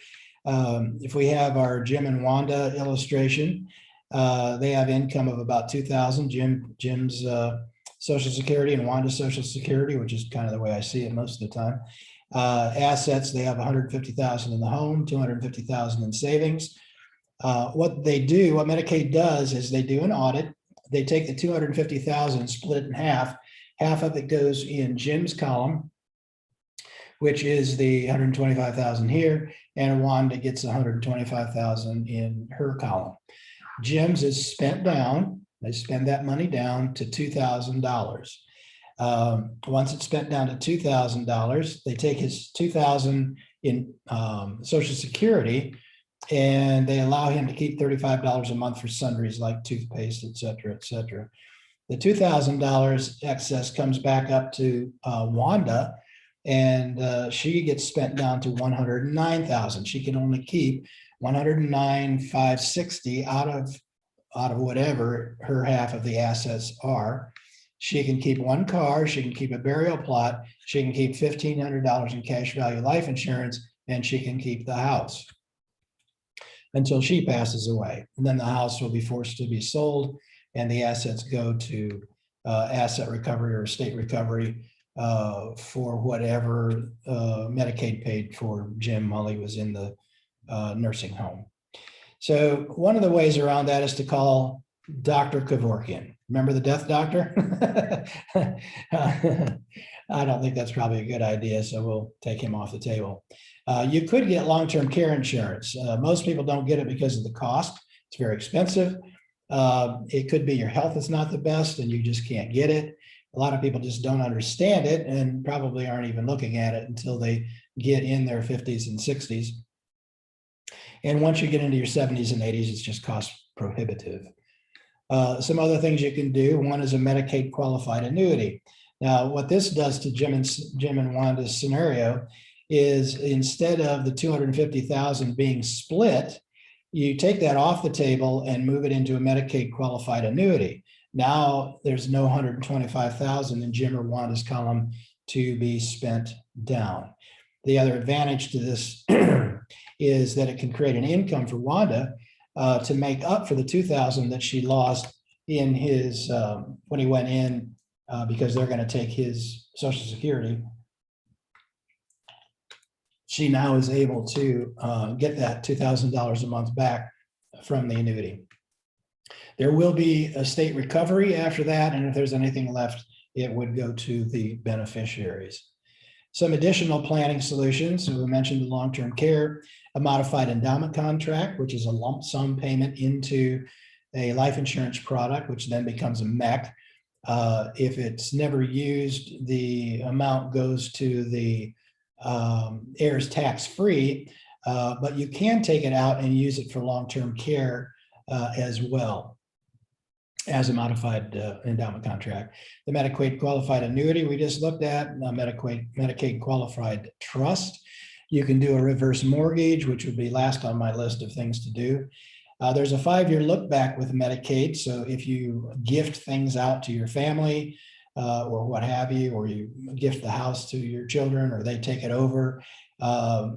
If we have our Jim and Wanda illustration, they have income of about $2,000. Jim's Social Security and Wanda's Social Security, which is kind of the way I see it most of the time. Assets, they have $150,000 in the home, $250,000 in savings. What Medicaid does is they do an audit. They take the $250,000, split it in half. Half of it goes in Jim's column, which is the $125,000 here, and Wanda gets $125,000 in her column. Jim's is spent down. They spend that money down to $2,000. Once it's spent down to $2,000, they take his $2,000 in Social Security, and they allow him to keep $35 a month for sundries like toothpaste, et cetera, et cetera. The $2,000 excess comes back up to Wanda, and she gets spent down to $109,000. She can only keep $109,560 out of whatever her half of the assets are. She can keep one car, she can keep a burial plot, she can keep $1,500 in cash value life insurance, and she can keep the house until she passes away. And then the house will be forced to be sold, and the assets go to asset recovery or estate recovery for whatever Medicaid paid for Jim while he was in the nursing home. So one of the ways around that is to call Dr. Kevorkian. Remember the death doctor? I don't think that's probably a good idea, so we'll take him off the table. You could get long-term care insurance. Most people don't get it because of the cost. It's very expensive. It could be your health is not the best and you just can't get it. A lot of people just don't understand it and probably aren't even looking at it until they get in their 50s and 60s. And once you get into your 70s and 80s, it's just cost prohibitive. Some other things you can do. One is a Medicaid qualified annuity. Now, what this does to Jim and Wanda's scenario is instead of the $250,000 being split, you take that off the table and move it into a Medicaid qualified annuity. Now there's no $125,000 in Jim or Wanda's column to be spent down. The other advantage to this is that it can create an income for Wanda to make up for the $2,000 that she lost in his when he went in because they're going to take his Social Security. She now is able to get that $2,000 a month back from the annuity. There will be a state recovery after that, and if there's anything left, it would go to the beneficiaries. Some additional planning solutions. So we mentioned the long-term care, a modified endowment contract, which is a lump sum payment into a life insurance product, which then becomes a MEC. If it's never used, the amount goes to the heirs tax-free, but you can take it out and use it for long-term care as well as a modified endowment contract. The Medicaid qualified annuity we just looked at, Medicaid qualified trust. You can do a reverse mortgage, which would be last on my list of things to do. There's a 5-year look back with Medicaid. So if you gift things out to your family or what have you, or you gift the house to your children or they take it over,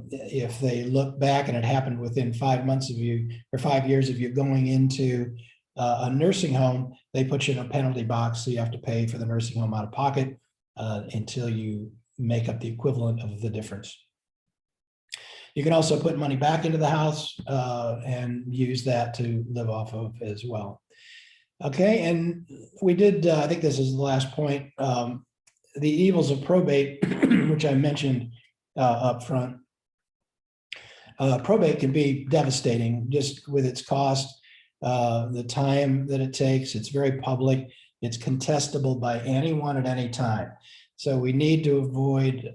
if they look back and it happened within 5 months of you or 5 years of you going into a nursing home, they put you in a penalty box. So you have to pay for the nursing home out of pocket until you make up the equivalent of the difference. You can also put money back into the house and use that to live off of as well. Okay, and we did, I think this is the last point, the evils of probate, which I mentioned up front. Probate can be devastating just with its cost, the time that it takes. It's very public. It's contestable by anyone at any time. So we need to avoid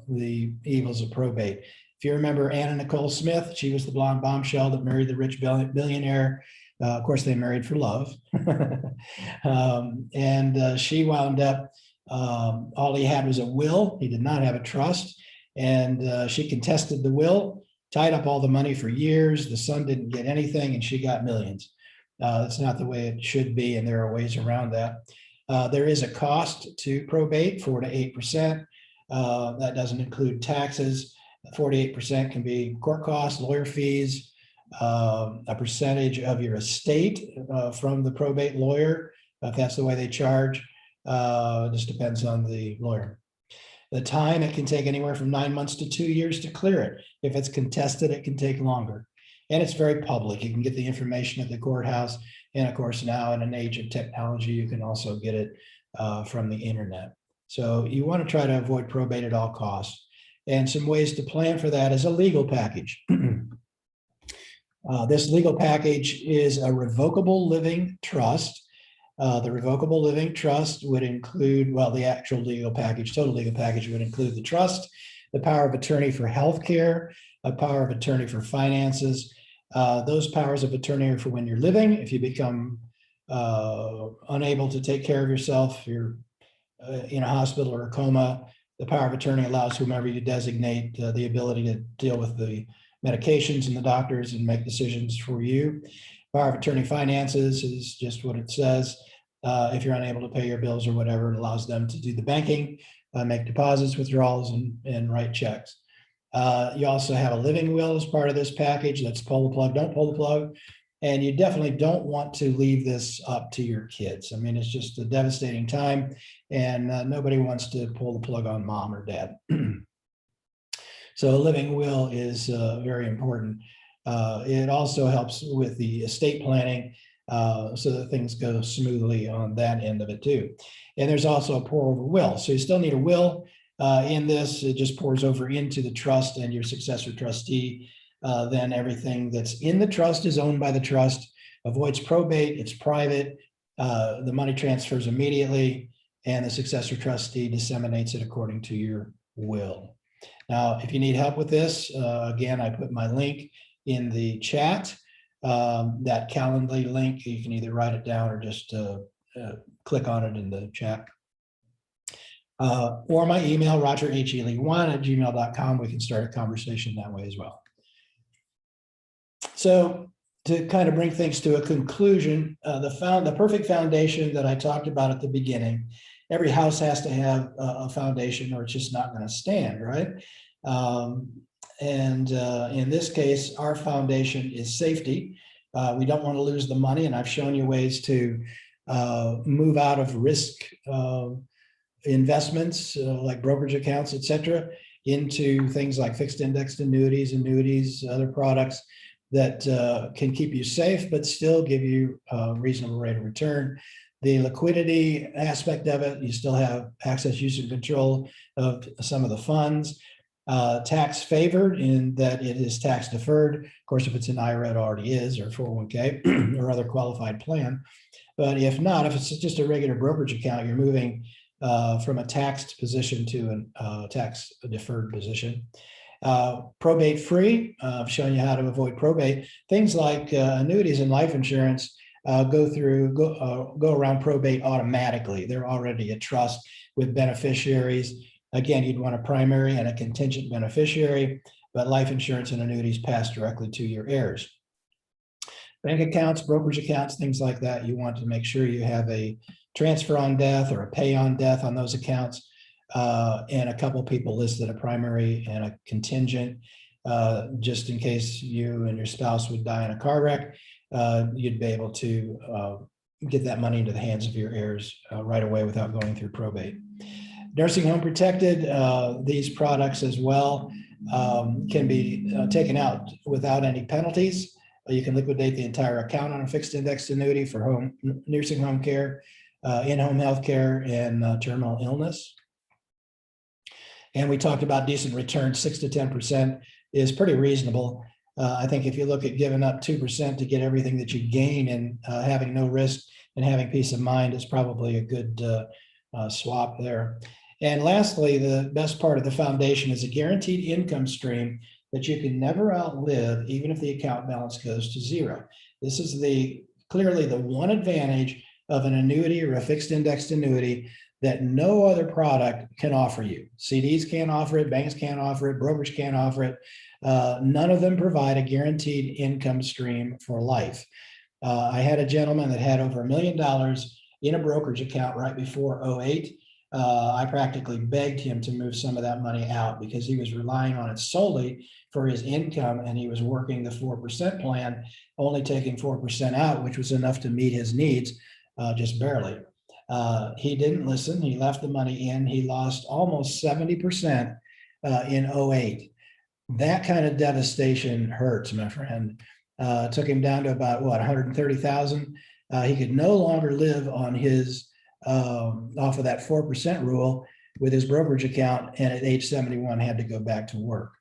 the evils of probate. If you remember Anna Nicole Smith, she was the blonde bombshell that married the rich billionaire. Of course, they married for love. She wound up, all he had was a will. He did not have a trust. And she contested the will, tied up all the money for years. The son didn't get anything and she got millions. That's not the way it should be. And there are ways around that. There is a cost to probate, 4 to 8%. That doesn't include taxes. 48% can be court costs, lawyer fees, a percentage of your estate from the probate lawyer, if that's the way they charge. Just depends on the lawyer. The time, it can take anywhere from 9 months to 2 years to clear it. If it's contested, it can take longer. And it's very public. You can get the information at the courthouse. And of course, now in an age of technology, you can also get it from the internet. So you want to try to avoid probate at all costs. And some ways to plan for that is a legal package. This legal package is a revocable living trust. The revocable living trust would include, well, the actual legal package, total legal package would include the trust, the power of attorney for healthcare, a power of attorney for finances. Those powers of attorney are for when you're living. If you become unable to take care of yourself, you're in a hospital or a coma, the power of attorney allows whomever you designate the ability to deal with the medications and the doctors and make decisions for you. Power of attorney finances is just what it says. If you're unable to pay your bills or whatever, it allows them to do the banking, make deposits, withdrawals, and write checks. You also have a living will as part of this package. That's pull the plug, don't pull the plug. And you definitely don't want to leave this up to your kids. I mean, it's just a devastating time and nobody wants to pull the plug on mom or dad. So a living will is very important. It also helps with the estate planning so that things go smoothly on that end of it too. And there's also a pour over will. So you still need a will in this. It just pours over into the trust and your successor trustee. Then everything that's in the trust is owned by the trust, avoids probate, it's private, the money transfers immediately, and the successor trustee disseminates it according to your will. Now, if you need help with this, again, I put my link in the chat. That Calendly link, you can either write it down or just click on it in the chat. Or my email, rogerhele1@gmail.com. We can start a conversation that way as well. So to kind of bring things to a conclusion, the perfect foundation that I talked about at the beginning, every house has to have a foundation or it's just not going to stand, right? In this case, our foundation is safety. We don't want to lose the money, and I've shown you ways to move out of risk investments like brokerage accounts, et cetera, into things like fixed indexed annuities, other products that can keep you safe, but still give you a reasonable rate of return. The liquidity aspect of it, you still have access, use, and control of some of the funds. Tax favored in that it is tax deferred. Of course, if it's an IRA, it already is, or 401k or other qualified plan. But if not, if it's just a regular brokerage account, you're moving from a taxed position to a tax deferred position. Probate free, I've shown you how to avoid probate. Things like annuities and life insurance go around probate automatically. They're already a trust with beneficiaries. Again, you'd want a primary and a contingent beneficiary, but life insurance and annuities pass directly to your heirs. Bank accounts, brokerage accounts, things like that, you want to make sure you have a transfer on death or a pay on death on those accounts. And a couple people listed a primary and a contingent, just in case you and your spouse would die in a car wreck, you'd be able to get that money into the hands of your heirs right away without going through probate. Nursing home protected, these products as well can be taken out without any penalties. You can liquidate the entire account on a fixed indexed annuity for nursing home care, in-home health care, and terminal illness. And we talked about decent return, 6 to 10% is pretty reasonable. I think if you look at giving up 2% to get everything that you gain and having no risk and having peace of mind is probably a good swap there. And lastly, the best part of the foundation is a guaranteed income stream that you can never outlive, even if the account balance goes to zero. This is clearly the one advantage of an annuity or a fixed indexed annuity that no other product can offer you. CDs can't offer it, banks can't offer it, brokers can't offer it. None of them provide a guaranteed income stream for life. I had a gentleman that had over $1 million in a brokerage account right before 2008. I practically begged him to move some of that money out because he was relying on it solely for his income, and he was working the 4% plan, only taking 4% out, which was enough to meet his needs, just barely. He didn't listen. He left the money in. He lost almost 70% in 2008. That kind of devastation hurts, my friend. Took him down to about, what, 130,000. He could no longer live on his off of that 4% rule with his brokerage account, and at age 71 had to go back to work.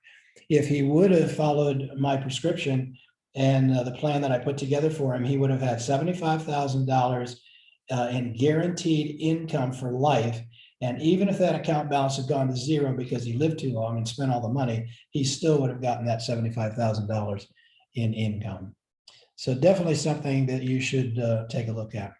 If he would have followed my prescription and the plan that I put together for him, he would have had $75,000 in guaranteed income for life. And even if that account balance had gone to zero because he lived too long and spent all the money, he still would have gotten that $75,000 in income. So definitely something that you should take a look at.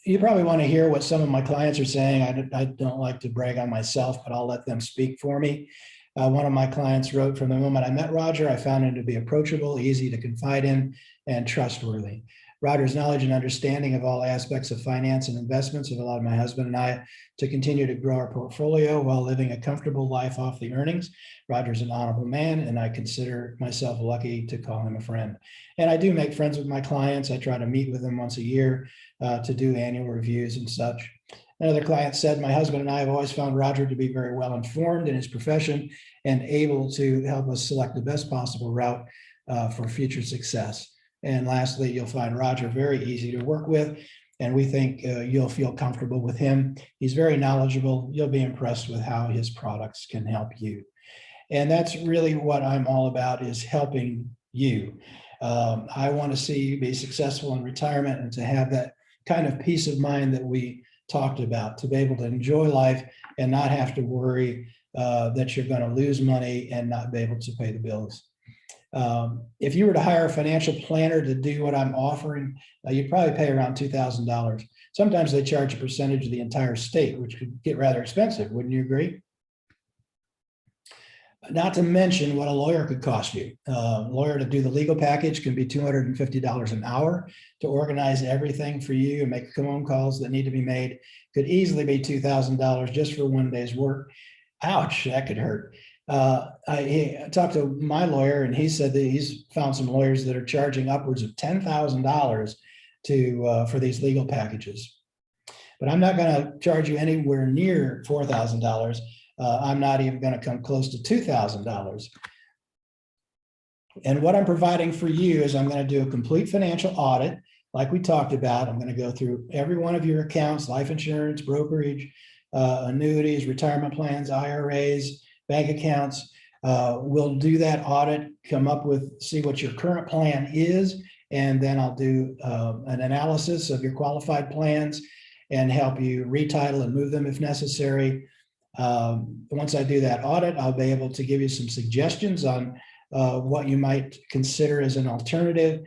You probably want to hear what some of my clients are saying. I don't like to brag on myself, but I'll let them speak for me. One of my clients wrote, "From the moment I met Roger, I found him to be approachable, easy to confide in, and trustworthy. Roger's knowledge and understanding of all aspects of finance and investments have allowed my husband and I to continue to grow our portfolio while living a comfortable life off the earnings. Roger's an honorable man, and I consider myself lucky to call him a friend." And I do make friends with my clients. I try to meet with them once a year to do annual reviews and such. Another client said, "My husband and I have always found Roger to be very well informed in his profession and able to help us select the best possible route for future success. And lastly, you'll find Roger very easy to work with, and we think you'll feel comfortable with him. He's very knowledgeable. You'll be impressed with how his products can help you." And that's really what I'm all about, is helping you. I want to see you be successful in retirement and to have that kind of peace of mind that we talked about, to be able to enjoy life and not have to worry that you're going to lose money and not be able to pay the bills. If you were to hire a financial planner to do what I'm offering, you'd probably pay around $2,000. Sometimes they charge a percentage of the entire state, which could get rather expensive. Wouldn't you agree? Not to mention what a lawyer could cost you. A lawyer to do the legal package can be $250 an hour to organize everything for you and make phone calls that need to be made. Could easily be $2,000 just for one day's work. Ouch, that could hurt. I talked to my lawyer, and he said that he's found some lawyers that are charging upwards of $10,000 for these legal packages. But I'm not going to charge you anywhere near $4,000. I'm not even going to come close to $2,000. And what I'm providing for you is I'm going to do a complete financial audit, like we talked about. I'm going to go through every one of your accounts: life insurance, brokerage, annuities, retirement plans, IRAs, bank accounts. We'll do that audit, see what your current plan is, and then I'll do an analysis of your qualified plans and help you retitle and move them if necessary. Once I do that audit, I'll be able to give you some suggestions on what you might consider as an alternative.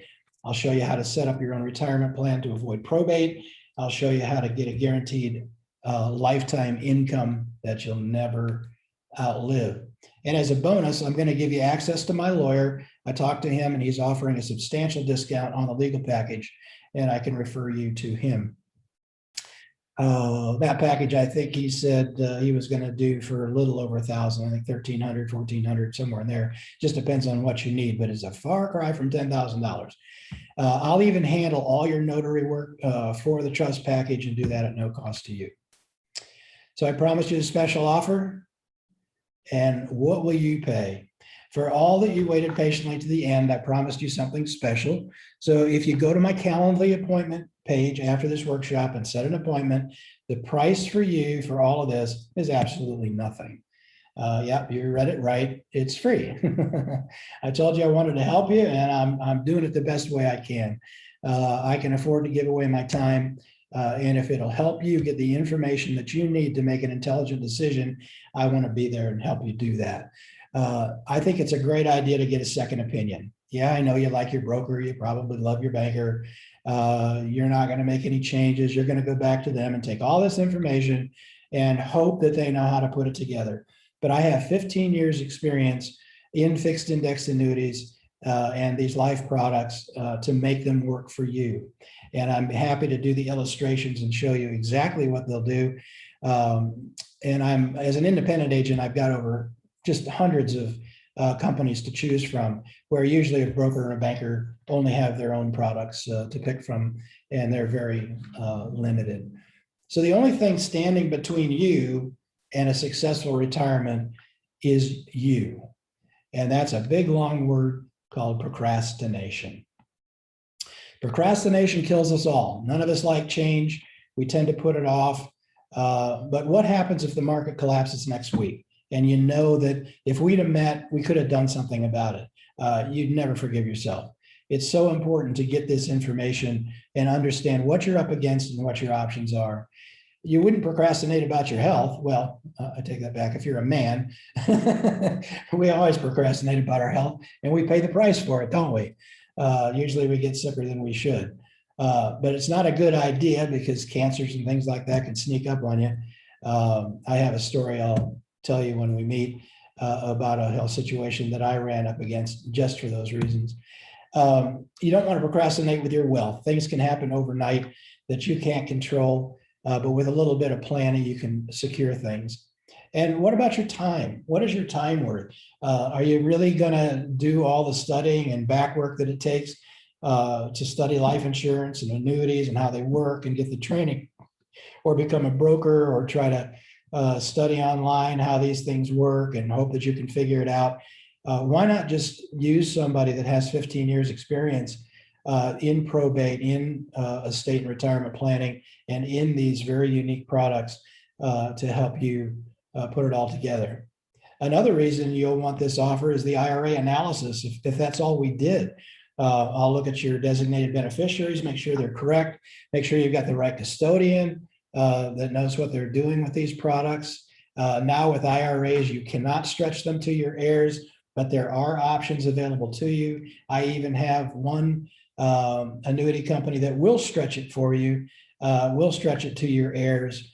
I'll show you how to set up your own retirement plan to avoid probate. I'll show you how to get a guaranteed lifetime income that you'll never outlive. And as a bonus, I'm going to give you access to my lawyer. I talked to him, and he's offering a substantial discount on the legal package, and I can refer you to him. That package, I think he said he was going to do for a little over $1,000, I think $1,300, $1,400, somewhere in there. Just depends on what you need, but it's a far cry from $10,000. I'll even handle all your notary work for the trust package and do that at no cost to you. So I promised you a special offer. And what will you pay? For all that you waited patiently to the end, I promised you something special. So if you go to my Calendly appointment page after this workshop and set an appointment, the price for you for all of this is absolutely nothing. Yep, you read it right. It's free. I told you I wanted to help you, and I'm doing it the best way I can. I can afford to give away my time. And if it'll help you get the information that you need to make an intelligent decision, I want to be there and help you do that. I think it's a great idea to get a second opinion. Yeah, I know you like your broker. You probably love your banker. You're not going to make any changes. You're going to go back to them and take all this information and hope that they know how to put it together. But I have 15 years experience in fixed index annuities and these life products to make them work for you. And I'm happy to do the illustrations and show you exactly what they'll do. And as an independent agent, I've got over just hundreds of companies to choose from, where usually a broker and a banker only have their own products to pick from, and they're very limited. So the only thing standing between you and a successful retirement is you. And that's a big, long word called procrastination. Procrastination kills us all. None of us like change. We tend to put it off. But what happens if the market collapses next week? And you know that if we'd have met, we could have done something about it. You'd never forgive yourself. It's so important to get this information and understand what you're up against and what your options are. You wouldn't procrastinate about your health. Well, I take that back. If you're a man, we always procrastinate about our health, and we pay the price for it, don't we? Usually we get sicker than we should. But it's not a good idea, because cancers and things like that can sneak up on you. I have a story I'll tell you when we meet about a health situation that I ran up against just for those reasons. You don't want to procrastinate with your wealth. Things can happen overnight that you can't control, but with a little bit of planning, you can secure things. And what about your time? What is your time worth? Are you really going to do all the studying and back work that it takes to study life insurance and annuities and how they work and get the training, or become a broker, or try to study online how these things work and hope that you can figure it out? Why not just use somebody that has 15 years experience in probate, in estate and retirement planning, and in these very unique products to help you put it all together? Another reason you'll want this offer is the IRA analysis. If that's all we did, I'll look at your designated beneficiaries, make sure they're correct, make sure you've got the right custodian that knows what they're doing with these products. Now with IRAs, you cannot stretch them to your heirs, but there are options available to you. I even have one annuity company that will stretch it for you, will stretch it to your heirs,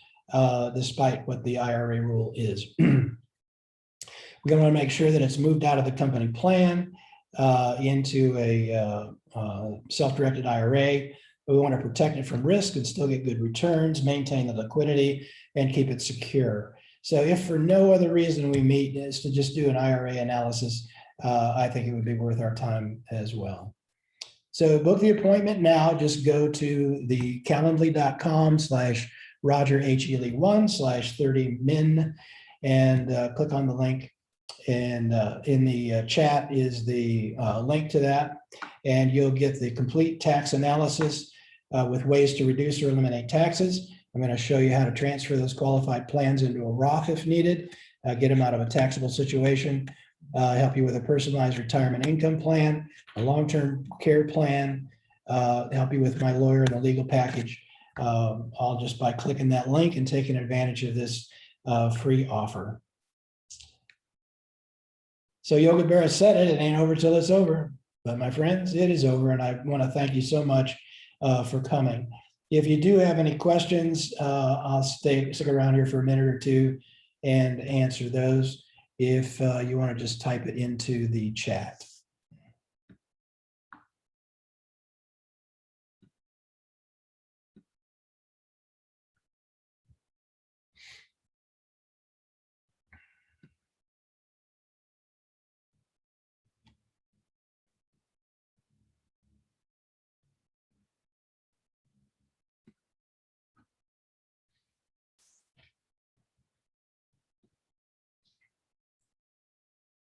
despite what the IRA rule is. We're going to want to make sure that it's moved out of the company plan into a self-directed IRA. But we want to protect it from risk and still get good returns, maintain the liquidity, and keep it secure. So if for no other reason we meet is to just do an IRA analysis, I think it would be worth our time as well. So book the appointment now. Just go to the calendly.com/RogerHealy1/30min and click on the link. And in the chat is the link to that. And you'll get the complete tax analysis with ways to reduce or eliminate taxes. I'm going to show you how to transfer those qualified plans into a Roth if needed, get them out of a taxable situation, help you with a personalized retirement income plan, a long-term care plan, help you with my lawyer and the legal package, all just by clicking that link and taking advantage of this free offer. So Yogi Berra said it ain't over till it's over. But my friends, it is over. And I want to thank you so much for coming. If you do have any questions, I'll stick around here for a minute or two and answer those if you want to just type it into the chat.